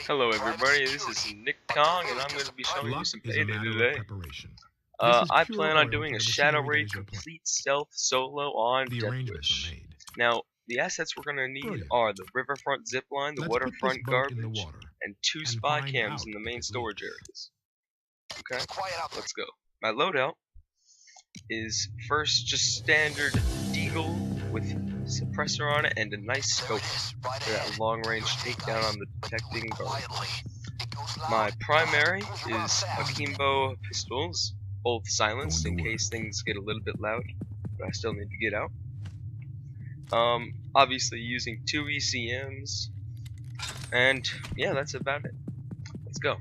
Hello everybody, this is NKong and I'm going to be showing you some Payday today. I plan on doing a Shadow Raid complete stealth solo on Deathwish. Now, the assets we're going to need are the riverfront zipline, the waterfront garbage, and 2 spy cams in the main storage areas. Okay, let's go. My loadout is first just standard deagle with suppressor on it and a nice scope for that long range takedown on the detecting guard. My primary is akimbo pistols, both silenced in case things get a little bit loud, but I still need to get out. Obviously using 2 ECMs, and yeah, that's about it. Let's go.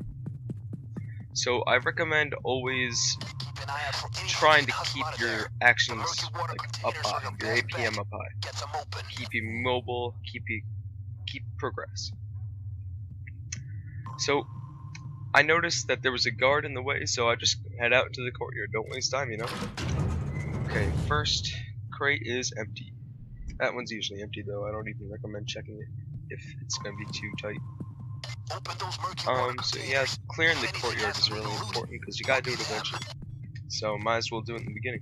So I recommend always trying to keep your actions up high, your APM up high. Keep you mobile, keep progress. So I noticed that there was a guard in the way, so I just head out to the courtyard. Don't waste time, you know. Okay, first crate is empty. That one's usually empty though. I don't even recommend checking it if it's gonna be too tight. So yeah, clearing the courtyard is really important because you gotta do it eventually. So might as well do it in the beginning.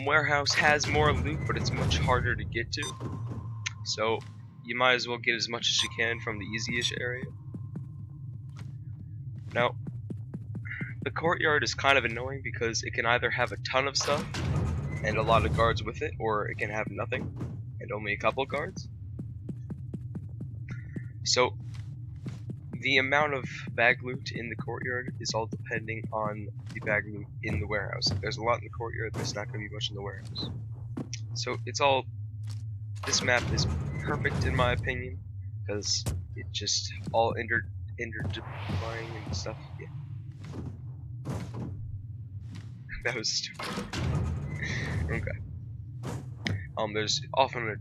Warehouse has more loot, but it's much harder to get to. So you might as well get as much as you can from the easy-ish area. Now, the courtyard is kind of annoying because it can either have a ton of stuff and a lot of guards with it, or it can have nothing and only a couple guards. So the amount of bag loot in the courtyard is all depending on the bag loot in the warehouse. If there's a lot in the courtyard, there's not going to be much in the warehouse. So it's all, this map is perfect in my opinion, because it just all interdeploying and stuff. Yeah. That was stupid. Okay. There's often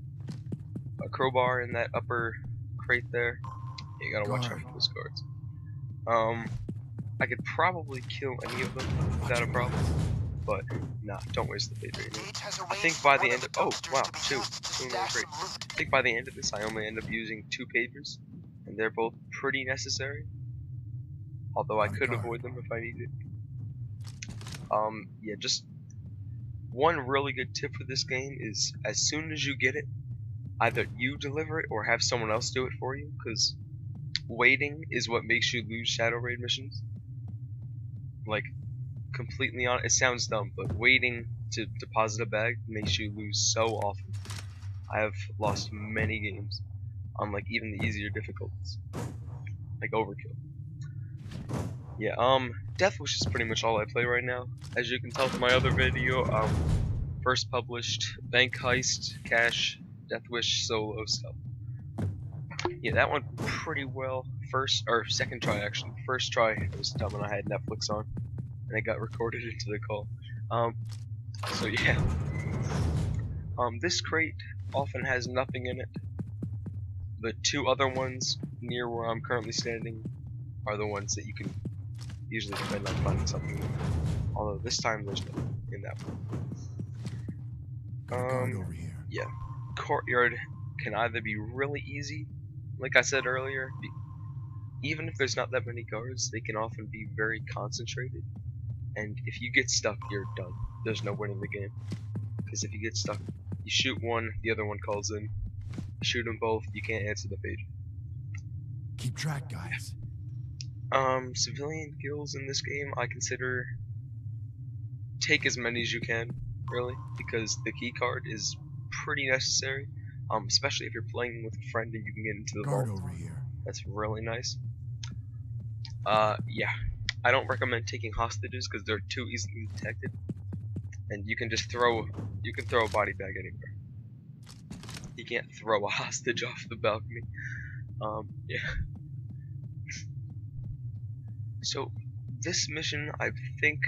a crowbar in that upper crate there. You gotta watch out for those guards. I could probably kill any of them without a problem, but nah, don't waste the Payday. I think by the end of, oh wow, two in one crate. I think by the end of this, I only end up using 2 pagers, and they're both pretty necessary. Although I could avoid them if I needed. Yeah, just one really good tip for this game is as soon as you get it, either you deliver it or have someone else do it for you, because waiting is what makes you lose Shadow Raid missions. Like, completely on it sounds dumb, but waiting to deposit a bag makes you lose so often. I have lost many games on like even the easier difficulties, like Overkill. Yeah, Deathwish is pretty much all I play right now. As you can tell from my other video, first published Bank Heist, Cash, Deathwish solo stuff. Yeah, that went pretty well. Second try actually. First try I was dumb and I had Netflix on, and I got recorded into the call. So yeah. This crate often has nothing in it. The 2 other ones near where I'm currently standing are the ones that you can usually depend on finding something in. Although this time there's nothing in that one. Yeah. Courtyard can either be really easy, like I said earlier, even if there's not that many guards, they can often be very concentrated, and if you get stuck, you're done. There's no winning the game, because if you get stuck, you shoot one, the other one calls in, you shoot them both, you can't answer the page. Keep track, guys. Civilian kills in this game, I consider take as many as you can, really, because the key card is pretty necessary, especially if you're playing with a friend and you can get into the vault. Over here. That's really nice. Yeah, I don't recommend taking hostages because they're too easily detected, and you can just throw a body bag anywhere. You can't throw a hostage off the balcony. Yeah. So this mission, I think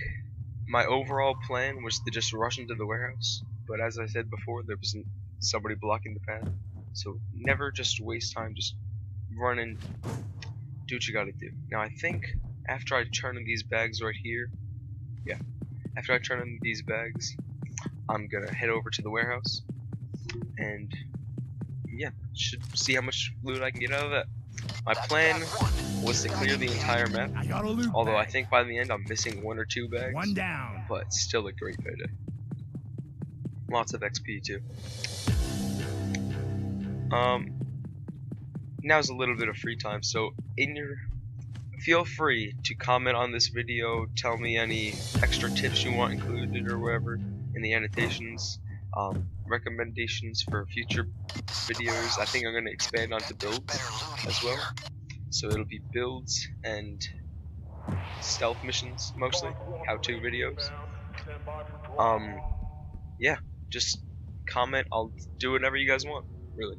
my overall plan was to just rush into the warehouse, but as I said before, there was somebody blocking the path. So never just waste time, just run in, do what you gotta do. Now I think after I turn in these bags right here, yeah, after I turn in these bags, I'm gonna head over to the warehouse and yeah, should see how much loot I can get out of that. My plan was to clear the entire map, I got a loot although I bag. think by the end I'm missing 1 or 2 bags. One down. But still a great payday. Lots of XP too. Now's a little bit of free time, so feel free to comment on this video, tell me any extra tips you want included or whatever in the annotations, recommendations for future videos. I think I'm going to expand onto builds as well, so it'll be builds and stealth missions mostly, how-to videos. Yeah, just comment, I'll do whatever you guys want, really.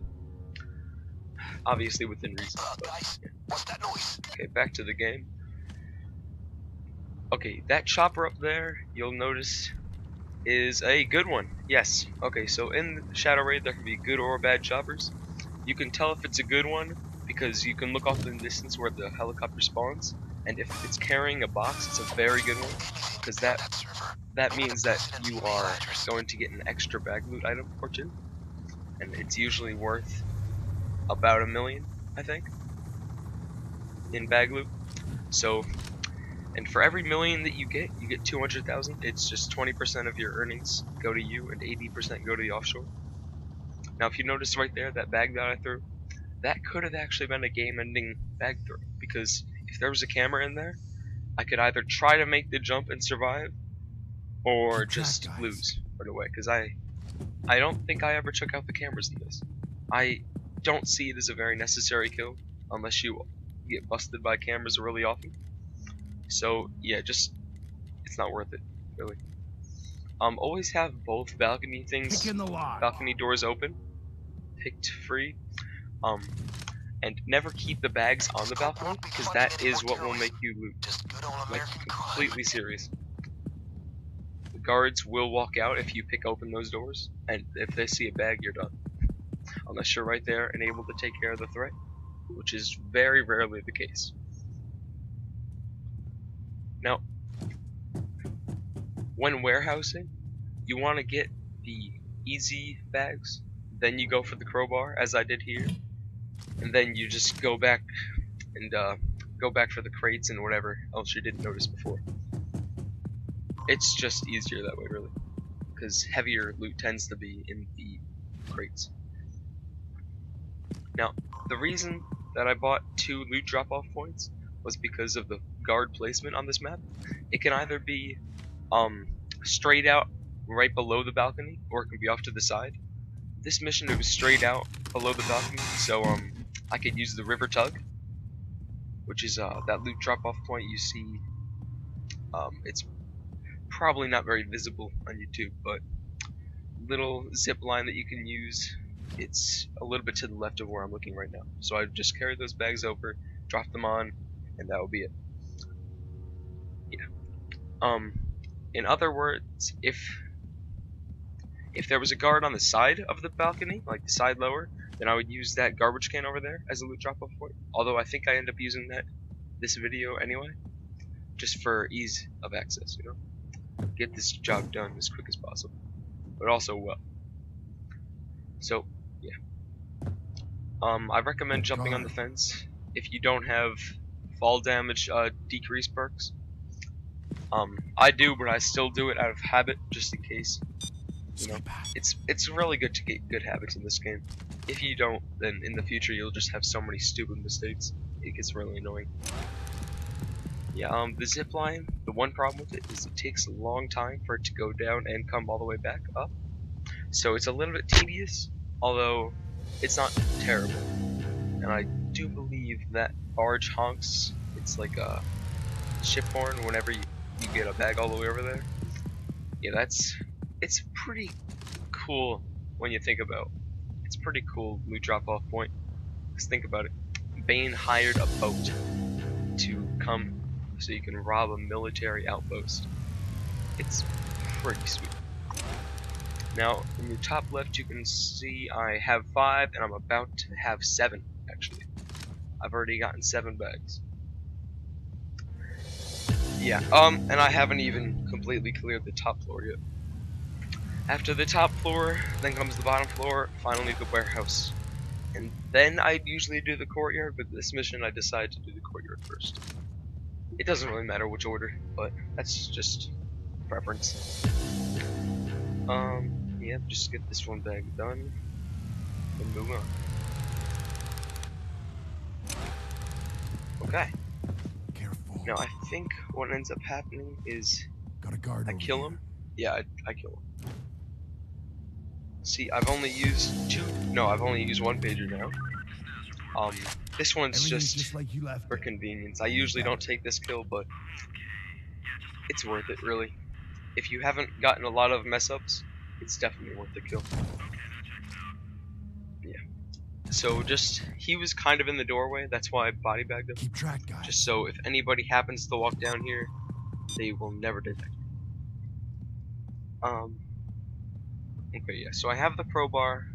Obviously within reason. But, yeah. Okay, back to the game. Okay, that chopper up there, you'll notice, is a good one. Yes. Okay, so in Shadow Raid there can be good or bad choppers. You can tell if it's a good one because you can look off in the distance where the helicopter spawns, and if it's carrying a box, it's a very good one, because that means that you are going to get an extra bag loot item or two, and it's usually worth about $1 million, I think, in bag loot. So, and for every million that you get 200,000. It's just 20% of your earnings go to you and 80% go to the offshore. Now, if you notice right there, that bag that I threw, that could have actually been a game-ending bag throw, because if there was a camera in there, I could either try to make the jump and survive, or just lose right away, because I don't think I ever took out the cameras in this. I don't see it as a very necessary kill, unless you get busted by cameras really often. So yeah, just it's not worth it, really. Always have both balcony doors open, picked free. And never keep the bags on the balcony, because that is what will make you loot. Like, completely serious. The guards will walk out if you pick open those doors, and if they see a bag, you're done. Unless you're right there and able to take care of the threat, which is very rarely the case. Now, when warehousing, you want to get the easy bags, then you go for the crowbar, as I did here, and then you just go back and go back for the crates and whatever else you didn't notice before. It's just easier that way, really, because heavier loot tends to be in the crates. Now, the reason that I bought 2 loot drop-off points was because of the guard placement on this map. It can either be straight out right below the balcony, or it can be off to the side. This mission, it was straight out below the balcony, so I could use the river tug, which is that loot drop-off point you see. It's probably not very visible on YouTube, but little zip line that you can use. It's a little bit to the left of where I'm looking right now. So I just carry those bags over, drop them on, and that will be it. Yeah. In other words, if there was a guard on the side of the balcony, like the side lower, then I would use that garbage can over there as a loot drop-off point. Although I think I end up using this video anyway, just for ease of access, you know? Get this job done as quick as possible, but also well. So, yeah. I recommend jumping on the fence if you don't have fall damage decrease perks. I do, but I still do it out of habit, just in case. You know, it's really good to get good habits in this game. If you don't, then in the future you'll just have so many stupid mistakes. It gets really annoying. Yeah, the zip line, the one problem with it is it takes a long time for it to go down and come all the way back up. So it's a little bit tedious, although it's not terrible. And I do believe that barge honks. It's like a ship horn whenever you get a bag all the way over there. Yeah, it's pretty cool when you think about it. It's pretty cool loot drop-off point. Just think about it. Bane hired a boat to come so you can rob a military outpost. It's pretty sweet. Now, in your top left you can see I have 5 and I'm about to have 7, actually. I've already gotten 7 bags. Yeah, and I haven't even completely cleared the top floor yet. After the top floor, then comes the bottom floor, finally the warehouse. and then I'd usually do the courtyard, but this mission I decided to do the courtyard first. It doesn't really matter which order, but that's just preference. Yeah, just get this one bag done and move on. Okay. Careful. Now I think what ends up happening is Got a guard I over kill here. him. Yeah, I kill him. See, I've only used I've only used one pager now. This one's Everything's just like you left for it. convenience. I usually don't take this kill, but it's worth it, really. If you haven't gotten a lot of mess ups, it's definitely worth the kill. Yeah. So he was kind of in the doorway, that's why I body bagged him. Keep track, guys. Just so if anybody happens to walk down here, they will never detect me. Okay, yeah, so I have the crowbar.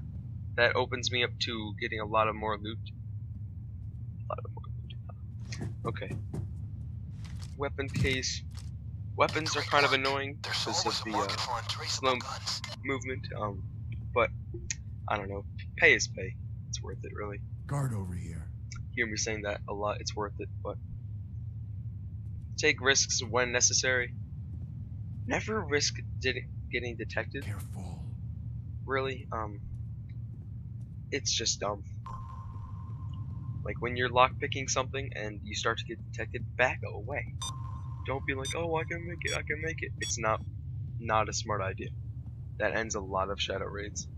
That opens me up to getting a lot of more loot. Okay. Weapon case. Weapons are kind of annoying because of the slow movement, but I don't know. Pay is pay. It's worth it, really. Guard over here. Hear me saying that a lot. It's worth it, but take risks when necessary. Never risk getting detected. Careful. Really, it's just dumb. Like when you're lockpicking something and you start to get detected, back away. Don't be like, oh, I can make it, I can make it. It's not a smart idea. That ends a lot of shadow raids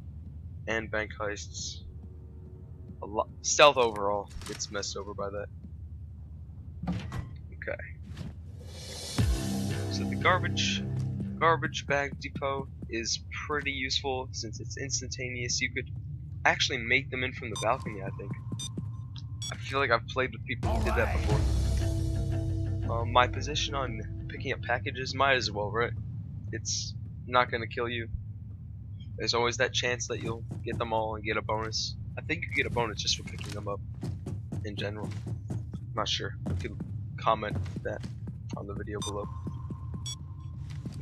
and bank heists. Stealth overall gets messed over by that. Okay. So the garbage bag depot is pretty useful since it's instantaneous. You could actually make them in from the balcony, I think. I feel like I've played with people who did that before. My position on picking up packages, might as well, right? It's not gonna kill you. There's always that chance that you'll get them all and get a bonus. I think you get a bonus just for picking them up in general. I'm not sure. You can comment that on the video below.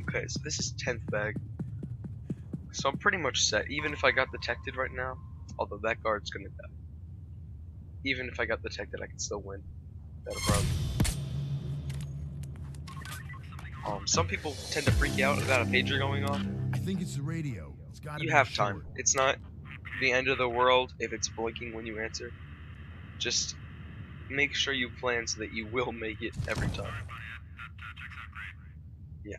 Okay, so this is 10th bag. So I'm pretty much set. Even if I got detected right now, although that guard's gonna die. Even if I got detected, I can still win. Not a problem. Some people tend to freak out about a pager going off. I think it's the radio. It's gotta You be have short. time. It's not the end of the world if it's blinking when you answer. Just make sure you plan so that you will make it every time. Yeah.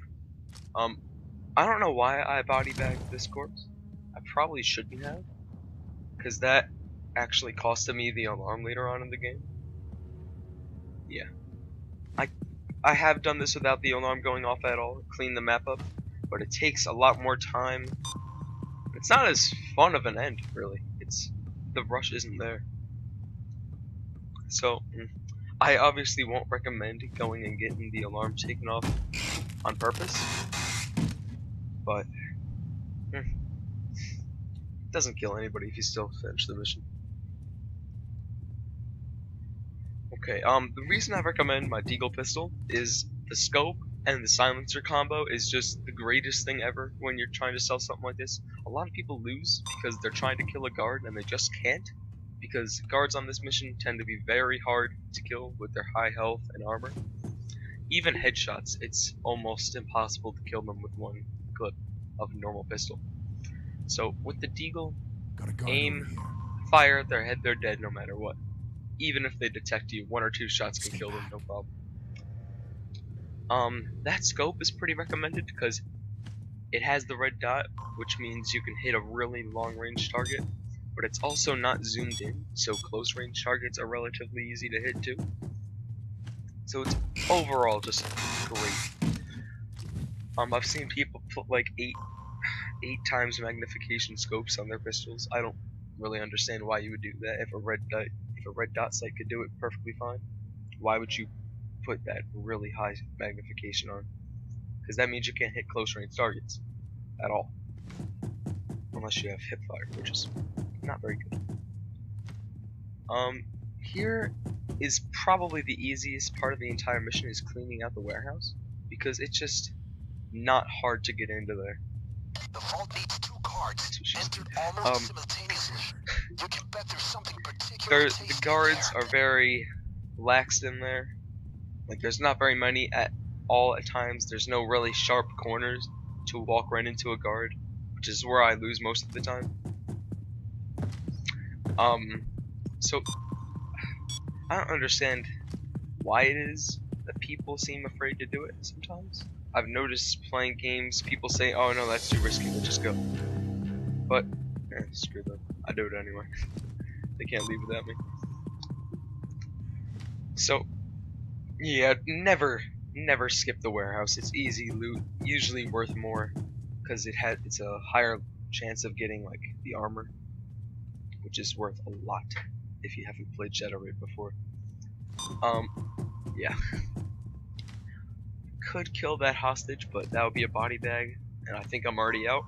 I don't know why I body bagged this corpse. I probably shouldn't have, because that actually costed me the alarm later on in the game. Yeah. I have done this without the alarm going off at all, clean the map up, but it takes a lot more time. It's not as fun of an end, really. The rush isn't there. So, I obviously won't recommend going and getting the alarm taken off on purpose, but it doesn't kill anybody if you still finish the mission. Okay, the reason I recommend my Deagle pistol is the scope and the silencer combo is just the greatest thing ever when you're trying to sell something like this. A lot of people lose because they're trying to kill a guard and they just can't, because guards on this mission tend to be very hard to kill with their high health and armor. Even headshots, it's almost impossible to kill them with one clip of a normal pistol. So with the Deagle, Got a guard aim, over here. fire at their head, they're dead no matter what. Even if they detect you, 1 or 2 shots can Stay kill them, back. no problem. That scope is pretty recommended because it has the red dot, which means you can hit a really long range target, but it's also not zoomed in, so close range targets are relatively easy to hit too. So it's overall just great. I've seen people put like 8 times magnification scopes on their pistols. I don't really understand why you would do that. If a red dot sight could do it perfectly fine, why would you put that really high magnification on? Because that means you can't hit close range targets at all, unless you have hip fire, which is not very good. Here is probably the easiest part of the entire mission, is cleaning out the warehouse, because it's just not hard to get into there. The vault needs 2 cards entered almost simultaneously. You can bet there's something The guards are very laxed in there. Like, there's not very many at all at times. There's no really sharp corners to walk right into a guard, which is where I lose most of the time. So I don't understand why it is that people seem afraid to do it sometimes. I've noticed playing games, people say, "Oh no, that's too risky, we'll just go." But, screw them. I do it anyway. They can't leave without me. So, yeah, never skip the warehouse. It's easy loot, usually worth more, because it's a higher chance of getting like the armor, which is worth a lot if you haven't played Shadow Raid before. Yeah. Could kill that hostage, but that would be a body bag, and I think I'm already out,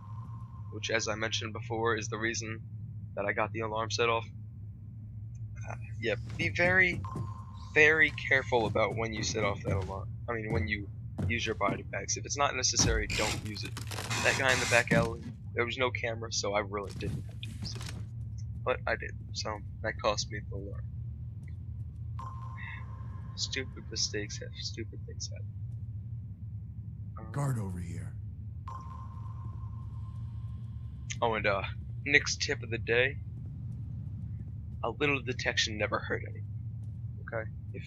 which, as I mentioned before, is the reason that I got the alarm set off. Yeah, be very careful about when you set off that alarm. I mean, when you use your body bags. If it's not necessary, don't use it. That guy in the back alley, there was no camera, so I really didn't have to use it. But I did, so that cost me the alarm. Stupid mistakes have stupid things happen. Guard over here. Oh, and Nick's tip of the day: a little detection never hurt anyone. Okay, if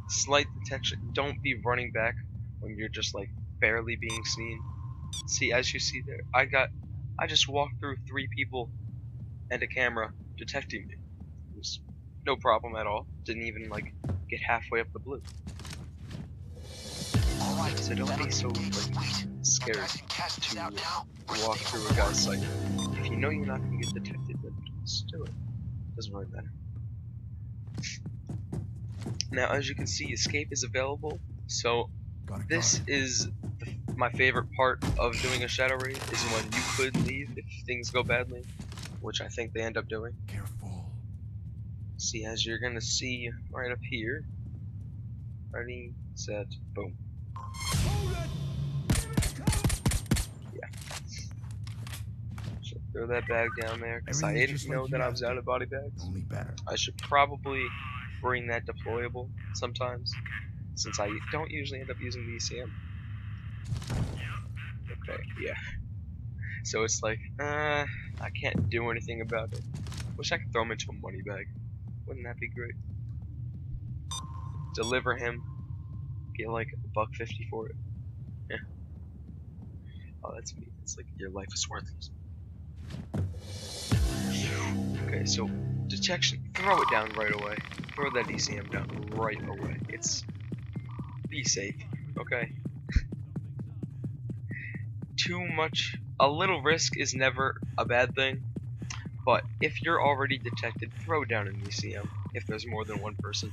slight detection, don't be running back when you're just like barely being seen. See, as you see there, I just walked through 3 people and a camera detecting me. It was no problem at all. Didn't even like get halfway up the blue. So don't be so like scared to walk through a guy's sight. If you know you're not gonna get detected, then just do it. Doesn't really matter. Now, as you can see, escape is available. So this is my favorite part of doing a Shadow Raid, is when you could leave if things go badly, which I think they end up doing. Careful. See, as you're gonna see right up here. Ready, set, boom. Yeah. So throw that bag down there, because I didn't know that I was out of body bags. Only better. I should probably bring that deployable sometimes, since I don't usually end up using the ECM. Okay, yeah. So it's like, I can't do anything about it. Wish I could throw him into a money bag. Wouldn't that be great? Deliver him, get like $1.50 for it. Yeah. Oh, that's me. It's like your life is worthless. Okay, so detection. Throw it down right away. Throw that ECM down right away. Be safe. Okay. Too much. A little risk is never a bad thing. But if you're already detected, throw down an ECM if there's more than one person.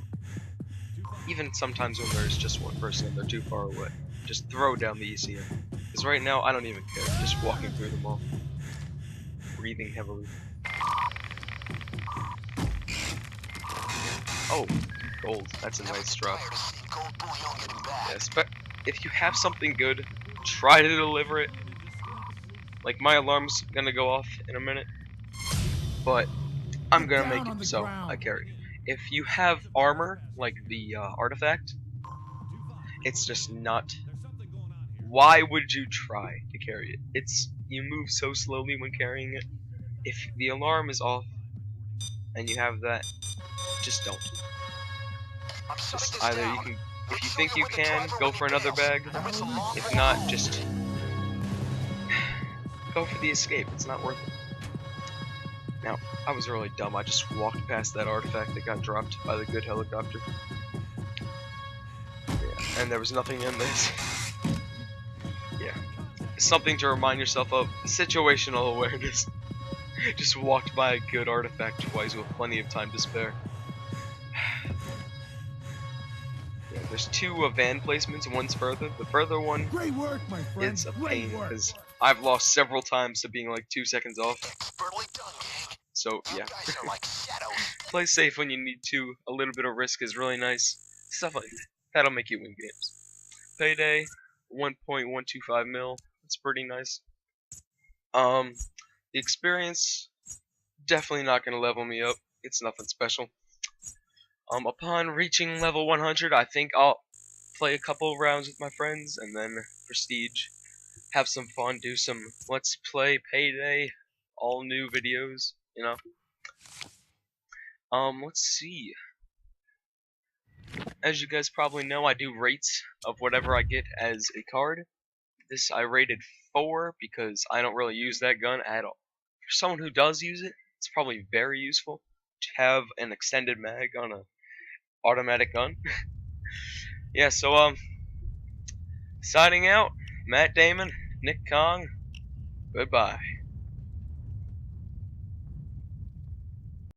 Even sometimes when there's just one person and they're too far away, just throw down the ECM. Because right now, I don't even care. Just walking through them all. Breathing heavily. Oh, gold. That's a nice drop. Yes, but if you have something good, try to deliver it. Like, my alarm's gonna go off in a minute, but I'm gonna make it so I carry it. If you have armor, like the artifact, it's just not. Why would you try to carry it? You move so slowly when carrying it. If the alarm is off and you have that, just don't. Just either you can, if you think you can, go for another bag. If not, just go for the escape. It's not worth it. Now, I was really dumb. I just walked past that artifact that got dropped by the good helicopter. Yeah, and there was nothing in this. Yeah. Something to remind yourself of. Situational awareness. Just walked by a good artifact twice with plenty of time to spare. Yeah, there's 2 van placements, one's further. The further one Great work, my friend. is a pain, because I've lost several times to being like 2 seconds off. So, yeah. Play safe when you need to. A little bit of risk is really nice. Stuff like that. That'll make you win games. Payday, 1.125 mil. That's pretty nice. The experience, definitely not going to level me up. It's nothing special. Upon reaching level 100, I think I'll play a couple rounds with my friends and then prestige, have some fun, do some let's play Payday, all new videos, you know. Let's see. As you guys probably know, I do rates of whatever I get as a card. This I rated 4 because I don't really use that gun at all. For someone who does use it, it's probably very useful to have an extended mag on a automatic gun. Yeah, so signing out, Matt Damon, NKong, goodbye.